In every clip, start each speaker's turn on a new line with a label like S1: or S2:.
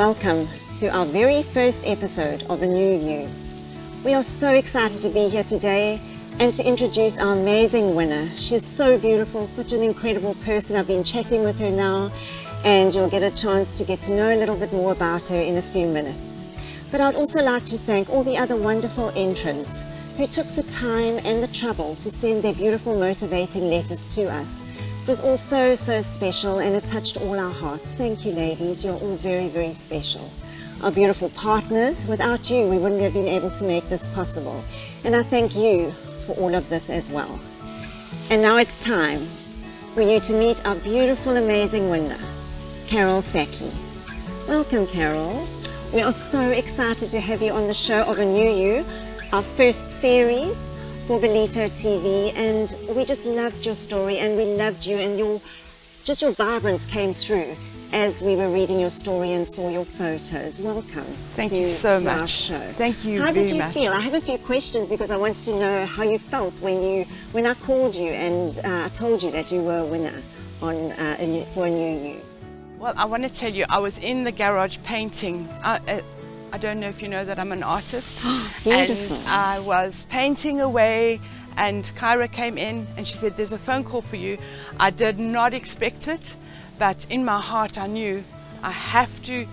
S1: welcome to our very first episode of A New You. We are so excited to be here today and to introduce our amazing winner. She's so beautiful, such an incredible person. I've been chatting with her now, and you'll get a chance to get to know a little bit more about her in a few minutes. But I'd also like to thank all the other wonderful entrants who took the time and the trouble to send their beautiful motivating letters to us. It was all so special, and it touched all our hearts. Thank you, ladies. You're all very, very special. Our beautiful partners, without you, we wouldn't have been able to make this possible. And I thank you for all of this as well. And now it's time for you to meet our beautiful, amazing winner, Carol Sacke. Welcome, Carol. We are so excited to have you on the show of A New You, our first series for Belito TV, and we just loved your story, and we loved you, and your vibrance came through as we were reading your story and saw your photos. Welcome.
S2: Thank you so much.
S1: Our show.
S2: Thank you.
S1: How did you feel? I have a few questions because I wanted to know how you felt when I called you and I told you that you were a winner on for A New You.
S2: Well, I want to tell you, I was in the garage painting. I don't know if you know that I'm an artist.
S1: Beautiful.
S2: And I was painting away, and Kyra came in and she said, "There's a phone call for you." I did not expect it, but in my heart I knew I have to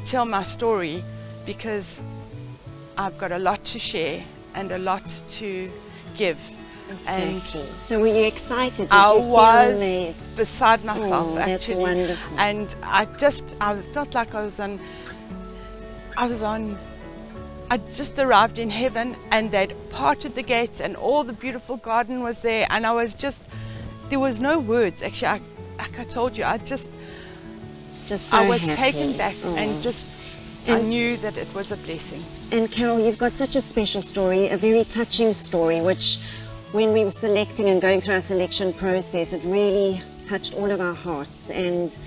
S2: tell my story because I've got a lot to share and a lot to give.
S1: Exactly. And so were you excited? Did
S2: I
S1: you feel
S2: was
S1: amazed?
S2: Beside myself,
S1: Oh,
S2: actually.
S1: that's wonderful.
S2: And I felt like I just arrived in heaven, and they'd parted the gates and all the beautiful garden was there, and there was no words. Actually, like I told you, I was
S1: happy.
S2: taken back and I knew that it was a blessing.
S1: And Carol, you've got such a special story, a very touching story, which when we were selecting and going through our selection process, it really touched all of our hearts, and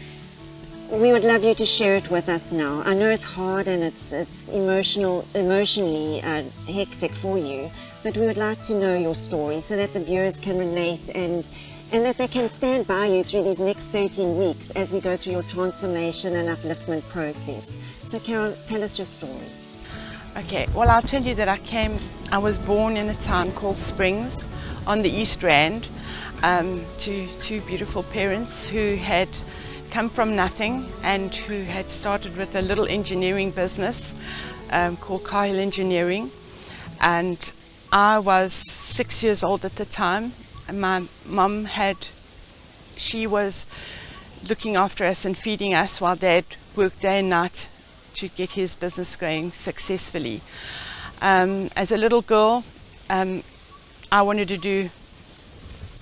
S1: we would love you to share it with us now. I know it's hard and it's emotionally hectic for you, but we would like to know your story so that the viewers can relate and that they can stand by you through these next 13 weeks as we go through your transformation and upliftment process. So Carol, tell us your story.
S2: Okay, well, I'll tell you that I was born in a town called Springs on the East Rand to two beautiful parents who had come from nothing and who had started with a little engineering business called Carl Engineering. And I was 6 years old at the time, and my mum she was looking after us and feeding us while Dad worked day and night to get his business going successfully. As a little girl, I wanted to do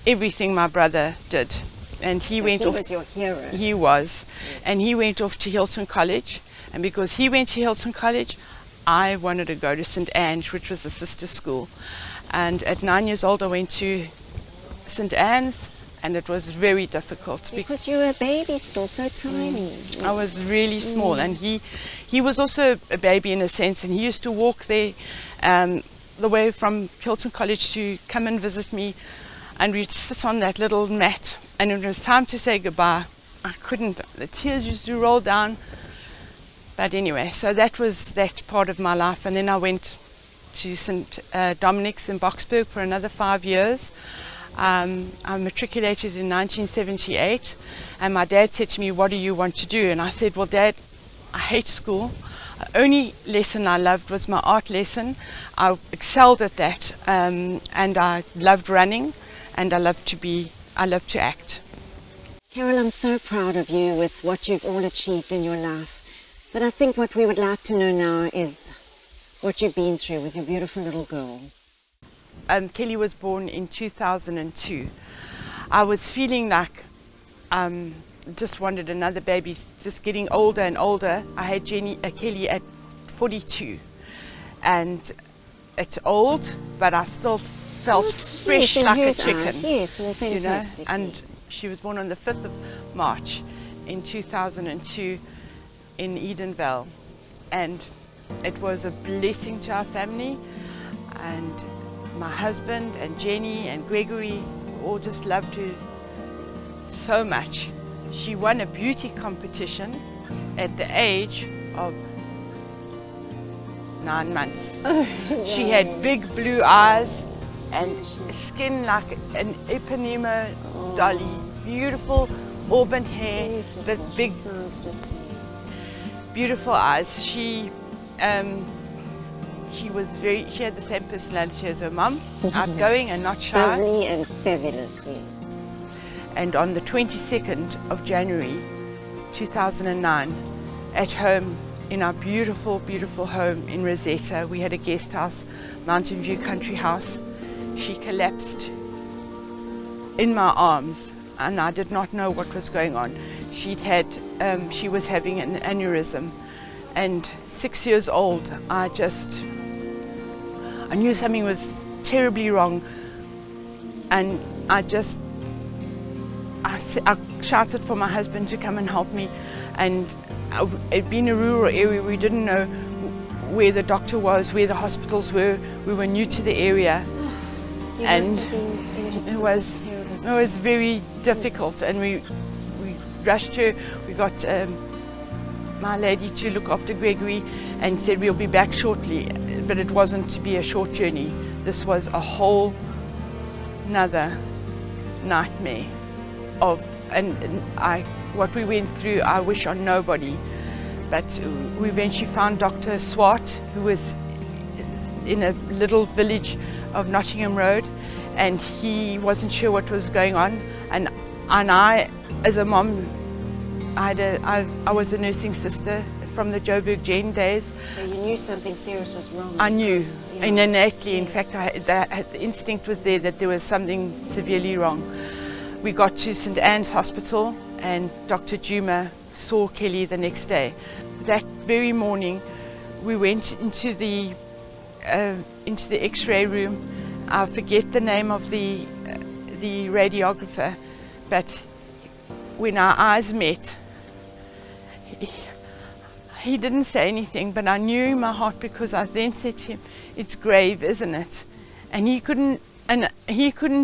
S2: everything my brother did. And he
S1: was your hero.
S2: He was. And he went off to Hilton College. And because he went to Hilton College, I wanted to go to St. Anne's, which was a sister school. And at 9 years old, I went to St. Anne's, and it was very difficult.
S1: Because you were a baby still, so tiny.
S2: I was really small, and he was also a baby in a sense, and he used to walk there the way from Hilton College to come and visit me, and we'd sit on that little mat. And when it was time to say goodbye, I couldn't. The tears used to roll down. But anyway, so that was that part of my life. And then I went to St. Dominic's in Boksburg for another 5 years. I matriculated in 1978. And my dad said to me, "What do you want to do?" And I said, "Well, Dad, I hate school. The only lesson I loved was my art lesson. I excelled at that. And I loved running, and I loved to act."
S1: Carol, I'm so proud of you with what you've all achieved in your life. But I think what we would like to know now is what you've been through with your beautiful little girl.
S2: Kelly was born in 2002. I was feeling like just wanted another baby, just getting older and older. I had Kelly at 42. And it's old, but I still felt fresh like a chicken.
S1: Yes, well, fantastic.
S2: You know? And she was born on the 5th of March in 2002 in Edenvale, and it was a blessing to our family, and my husband and Jenny and Gregory all just loved her so much. She won a beauty competition at the age of 9 months.
S1: Oh,
S2: She had big blue eyes and skin like an Ipanema dolly, beautiful auburn hair,
S1: beautiful.
S2: but big,
S1: She sounds just
S2: beautiful eyes. She had the same personality as her mum, outgoing and not shy.
S1: lovely and fabulous, yes.
S2: And on the 22nd of January 2009, at home, in our beautiful, beautiful home in Rosetta, we had a guest house, Mountain View Country House. She collapsed in my arms and I did not know what was going on. She was having an aneurysm, and 6 years old, I knew something was terribly wrong, and I shouted for my husband to come and help me. And it'd been a rural area, we didn't know where the doctor was, where the hospitals were. We were new to the area, and it was very difficult. And we rushed her. We got my lady to look after Gregory and said we'll be back shortly. But it wasn't to be a short journey. This was a whole another nightmare what we went through, I wish on nobody. But we eventually found Dr. Swart, who was in a little village of Nottingham Road, and he wasn't sure what was going on. And I, as a mom, I was a nursing sister from the Joburg Jen days.
S1: So you knew something serious was wrong?
S2: I knew, and innately,
S1: yes.
S2: In fact, the instinct was there that there was something severely wrong. We got to St. Anne's Hospital, and Dr. Juma saw Kelly the next day. That very morning, we went into the X-ray room. I forget the name of the radiographer, but when our eyes met, he didn't say anything, but I knew in my heart, because I then said to him, "It's grave, isn't it?" And he couldn't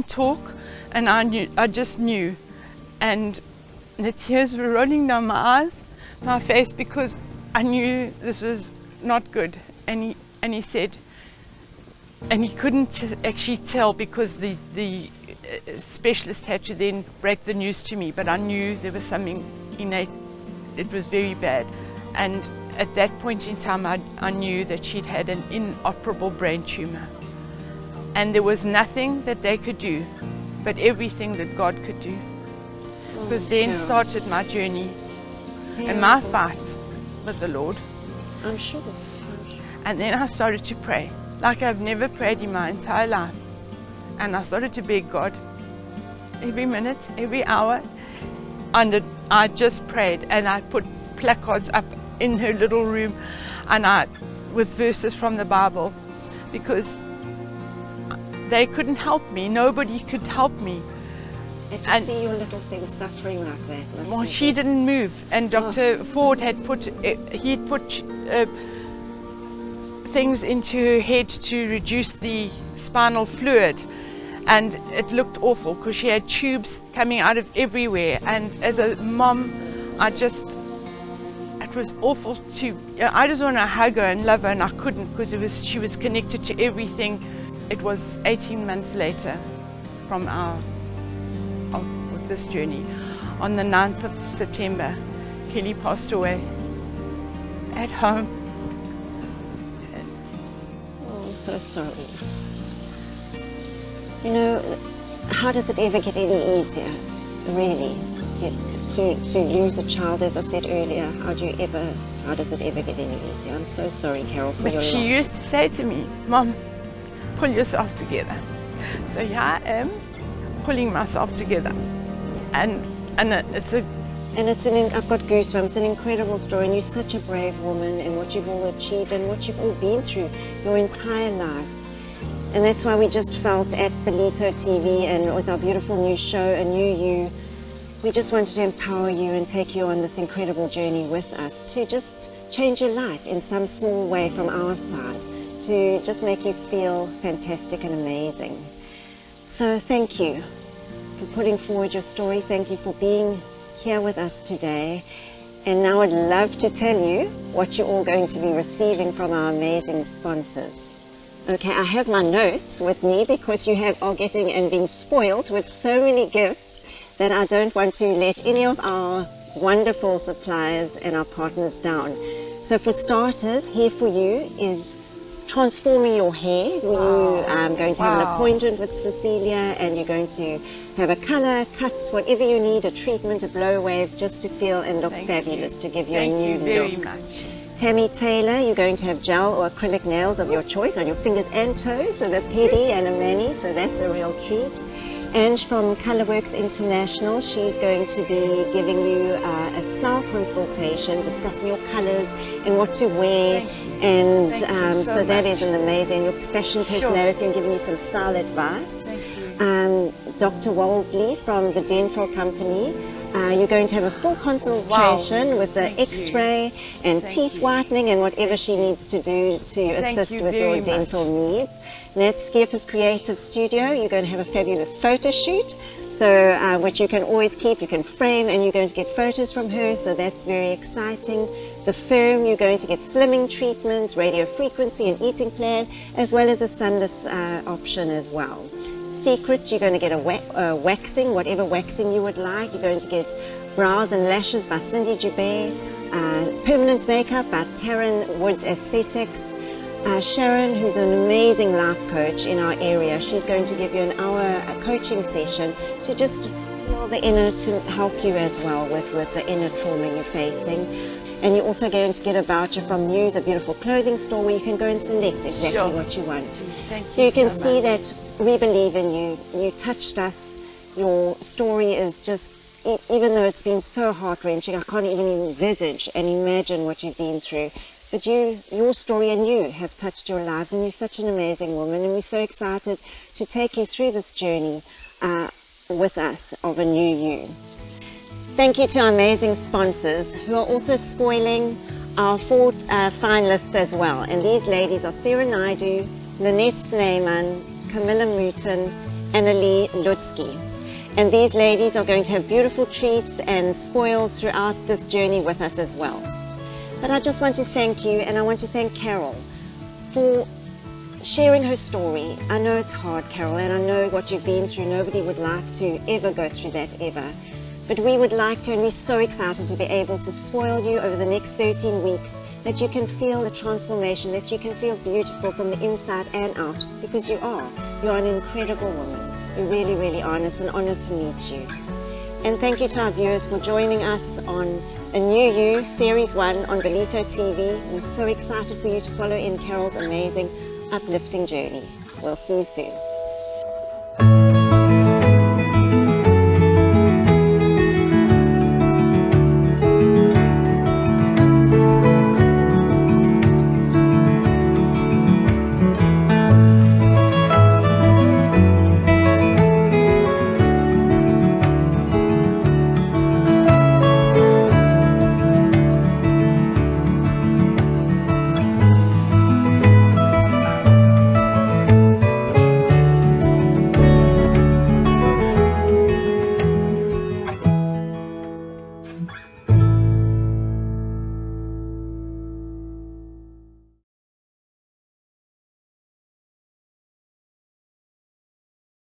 S2: talk, and I just knew, and the tears were rolling down my eyes, my face, because I knew this was not good. And he said, and he couldn't actually tell, because the specialist had to then break the news to me, but I knew there was something innate. It was very bad. And at that point in time, I knew that she'd had an inoperable brain tumor. And there was nothing that they could do, but everything that God could do. Because then started my journey and my fight with the Lord.
S1: I'm sure.
S2: And then I started to pray, like I've never prayed in my entire life. And I started to beg God every minute, every hour. And I just prayed, and I put placards up in her little room, and with verses from the Bible, because they couldn't help me. Nobody could help me.
S1: And to see your little thing suffering like that.
S2: Well, she didn't move, and Dr. Ford had put things into her head to reduce the spinal fluid, and it looked awful because she had tubes coming out of everywhere. And as a mom, it was awful I just want to hug her and love her, and I couldn't, because she was connected to everything. It was 18 months later from this journey. On the 9th of September, Kelly passed away at home.
S1: Oh, I'm so sorry. You know, how does it ever get any easier, really? To lose a child, as I said earlier, how does it ever get any easier? I'm so sorry, Carol, for your loss.
S2: But she used to say to me, "Mom, pull yourself together." So here I am, pulling myself together. And I've got goosebumps. It's an incredible story, and you're such a brave woman, and what you've all achieved and what you've all been through your entire life. And that's why we just felt at Belito TV and with our beautiful new show, A New You, we just wanted to empower you and take you on this incredible journey with us to just change your life in some small way from our side, to just make you feel fantastic and amazing. So thank you for putting forward your story. Thank you for being here with us today.
S1: And now I'd love to tell you what you're all going to be receiving from our amazing sponsors. Okay, I have my notes with me because you are getting and being spoiled with so many gifts that I don't want to let any of our wonderful suppliers and our partners down. So for starters, here for you is transforming your hair. You are going to have an appointment with Cecilia, and you're going to have a color, cuts, whatever you need, a treatment, a blow wave, just to feel and look fabulous, to give you a new look.
S2: Thank you very much.
S1: Tammy Taylor, you're going to have gel or acrylic nails of your choice on your fingers and toes, so the pedi and a mani, so that's a real treat. Ange from Colorworks International, she's going to be giving you a style consultation, discussing your colors and what to wear, and so that is an amazing, your fashion personality, and giving you some style advice. Dr. Wolseley from the dental company, you're going to have a full consultation with the x-ray and teeth whitening and whatever she needs to do to assist with your dental needs. Nat Skierper's Creative Studio, you're going to have a fabulous photo shoot, so which you can always keep, you can frame, and you're going to get photos from her, so that's very exciting. The Firm, you're going to get slimming treatments, radio frequency and eating plan, as well as a sunless option as well. Secrets, you're going to get a waxing, whatever waxing you would like. You're going to get brows and lashes by Cindy Joubert, permanent makeup by Taryn Woods Aesthetics. Sharon, who's an amazing life coach in our area, she's going to give you an hour coaching session to just feel the inner, to help you as well with the inner trauma you're facing. And you're also going to get a voucher from Muse, a beautiful clothing store where you can go and select exactly what you want. So you can see that we believe in you. You touched us. Your story is just, even though it's been so heart-wrenching, I can't even envisage and imagine what you've been through. But your story and you have touched your lives, and you're such an amazing woman, and we're so excited to take you through this journey with us of a new you. Thank you to our amazing sponsors who are also spoiling our 4 finalists as well. And these ladies are Sarah Naidu, Lynette Sneyman, Camilla Mouton, and Ali Lutsky. And these ladies are going to have beautiful treats and spoils throughout this journey with us as well. But I just want to thank you, and I want to thank Carol for sharing her story. I know it's hard, Carol, and I know what you've been through. Nobody would like to ever go through that ever. But we would like to, and we're so excited to be able to spoil you over the next 13 weeks, that you can feel the transformation, that you can feel beautiful from the inside and out, because you are. You're an incredible woman. You really, really are, and it's an honor to meet you. And thank you to our viewers for joining us on A New You, Series 1 on Belito TV. We're so excited for you to follow in Carol's amazing, uplifting journey. We'll see you soon.